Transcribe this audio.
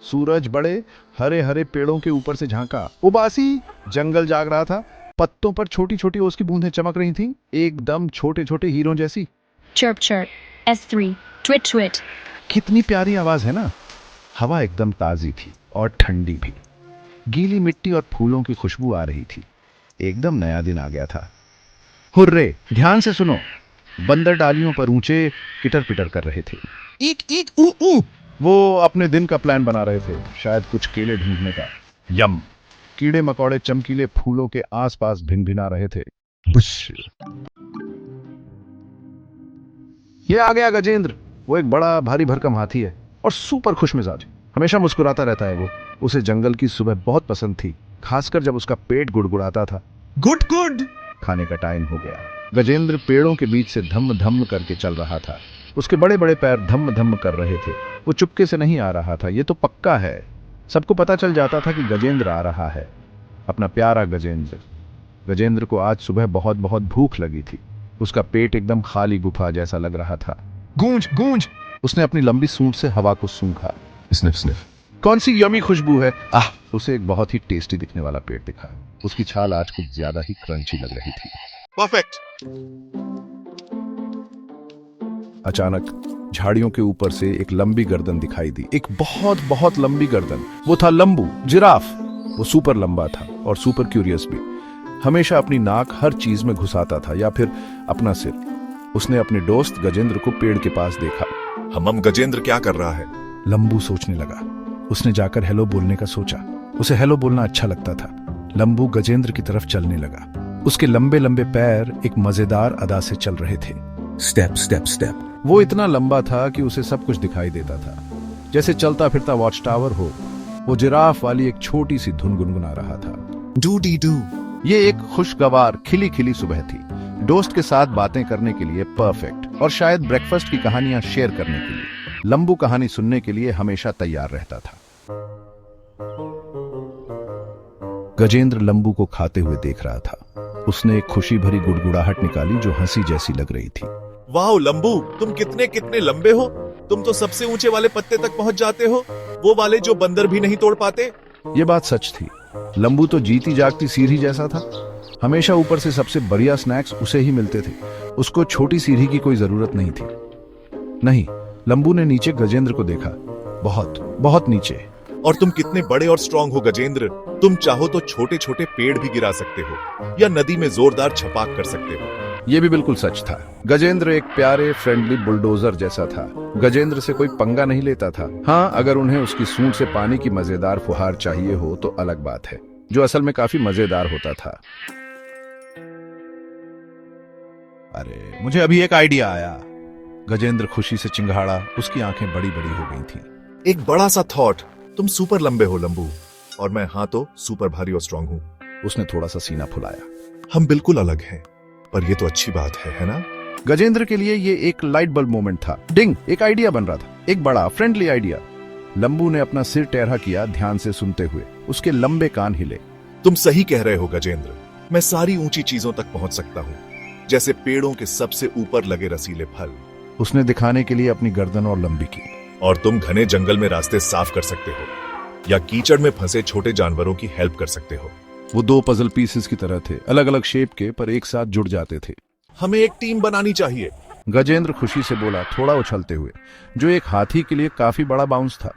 सूरज बड़े हरे हरे पेड़ों के ऊपर से झांका। उबासी जंगल जाग रहा था। पत्तों पर छोटी छोटी ओस की बूंदें चमक रही थीं, एकदम छोटे छोटे हीरों जैसी। Chirp chirp. S3. Twit twit. कितनी प्यारी आवाज है ना। हवा एकदम ताजी थी और ठंडी भी। गीली मिट्टी और फूलों की खुशबू आ रही थी। एकदम नया दिन आ गया था। हुर्रे, ध्यान से सुनो। बंदर डालियों पर ऊंचे किटर पिटर कर रहे थे। ईक ईक ऊ ऊ। वो अपने दिन का प्लान बना रहे थे, शायद कुछ केले ढूंढने का। यम। कीड़े मकोड़े चमकीले फूलों के आसपास भिनभिना रहे थे। बुश। ये आ गया गजेंद्र। वो एक बड़ा भारी भरकम हाथी है और सुपर खुश मिजाज। हमेशा मुस्कुराता रहता है वो। उसे जंगल की सुबह बहुत पसंद थी, खासकर जब उसका पेट गुड़गुड़ाता था। Good good. खाने का टाइम हो गया। गजेंद्र पेड़ों के बीच से धम्म धम्म करके चल रहा था। उसके बड़े बड़े पैर धम्म धम्म कर रहे थे। वो चुपके से नहीं आ रहा था, ये तो पक्का है। सबको पता चल जाता था कि गजेंद्र आ रहा है। अपना प्यारा गजेंद्र। गजेंद्र को आज सुबह बहुत बहुत भूख लगी थी। उसका पेट एकदम खाली गुफा जैसा लग रहा था। गूंज गूंज। उसने अपनी लंबी सूंड से हवा को सूंघा। Sniff sniff. कौन सी यमी खुशबू है। आह। उसे एक बहुत ही टेस्टी दिखने वाला पेट दिखा। उसकी छाल आज कुछ ज्यादा ही क्रंची लग रही थी। परफेक्ट। अचानक झाड़ियों के ऊपर से एक लंबी गर्दन दिखाई दी। एक बहुत बहुत लंबी गर्दन। वो था लंबू, जिराफ। वो सुपर लंबा था और सुपर क्यूरियस भी। हमेशा अपनी नाक हर चीज में घुसाता था, या फिर अपना सिर। उसने अपने दोस्त गजेंद्र को पेड़ के पास देखा। हम गजेंद्र क्या कर रहा है? लंबू सोचने लगा। उसने जाकर हेलो बोलने का सोचा। उसे हेलो बोलना अच्छा लगता था। लंबू गजेंद्र की तरफ चलने लगा। उसके लंबे लंबे पैर एक मजेदार अदा से चल रहे थे। Step step step. वो इतना लंबा था कि उसे सब कुछ दिखाई देता था, जैसे चलता फिरता वॉच टावर हो। वो जिराफ वाली एक छोटी सी धुन गुनगुना रहा था। Do D do. ये एक खुशगवार खिली खिली सुबह थी। दोस्त के साथ बातें करने के लिए परफेक्ट, और शायद ब्रेकफास्ट की कहानियां शेयर करने के लिए। लंबू कहानी सुनने के लिए हमेशा तैयार रहता था। गजेंद्र लंबू को खाते हुए देख रहा था। उसने एक खुशी भरी गुड़गुड़ाहट निकाली जो हंसी जैसी लग रही थी। वाह लंबू, तुम कितने कितने लंबे हो। तुम तो सबसे ऊंचे वाले पत्ते तक पहुंच जाते हो, वो वाले जो बंदर भी नहीं तोड़ पाते। ये बात सच थी। लंबू तो जीती जागती सीढ़ी जैसा था। हमेशा ऊपर से सबसे बढ़िया स्नैक्स उसे ही मिलते थे। उसको छोटी सीढ़ी की कोई जरूरत नहीं थी। नहीं, लंबू ने नीचे गजेंद्र को देखा। बहुत बहुत नीचे। और तुम कितने बड़े और स्ट्रांग हो गजेंद्र। तुम चाहो तो छोटे छोटे पेड़ भी गिरा सकते हो, या नदी में जोरदार छपाक कर सकते हो। ये भी बिल्कुल सच था। गजेंद्र एक प्यारे फ्रेंडली बुलडोजर जैसा था। गजेंद्र से कोई पंगा नहीं लेता था। हाँ, अगर उन्हें उसकी सूंड से पानी की मजेदार फुहार चाहिए हो तो अलग बात है, जो असल में काफी मजेदार होता था। अरे, मुझे अभी एक आइडिया आया। गजेंद्र खुशी से चिंगाड़ा। उसकी आंखें बड़ी बड़ी हो गई थीं। एक बड़ा सा थॉट। तुम सुपर लंबे हो लंबू, और मैं हाँ तो सुपर भारी और स्ट्रांग हूँ। उसने थोड़ा सा सीना फुलाया। हम बिल्कुल अलग हैं, पर ये तो अच्छी बात है ना? गजेंद्र के लिए ये एक लाइट बल्ब मोमेंट था। डिंग, एक आइडिया बन रहा था। एक बड़ा फ्रेंडली आइडिया। लंबू ने अपना सिर टेढ़ा किया, ध्यान से सुनते हुए। उसके लंबे कान हिले। तुम सही कह रहे हो गजेंद्र। मैं सारी ऊंची चीजों तक पहुंच सकता हूँ, जैसे पेड़ों के सबसे ऊपर लगे रसीले फल। उसने दिखाने के लिए अपनी गर्दन और लंबी की। और तुम घने जंगल में रास्ते साफ कर सकते हो, या कीचड़ में फंसे छोटे जानवरों की हेल्प कर सकते हो। वो दो पजल पीसेस की तरह थे, अलग अलग शेप के, पर एक साथ जुड़ जाते थे। हमें एक टीम बनानी चाहिए। गजेंद्र खुशी से बोला, थोड़ा उछलते हुए, जो एक हाथी के लिए काफी बड़ा बाउंस था।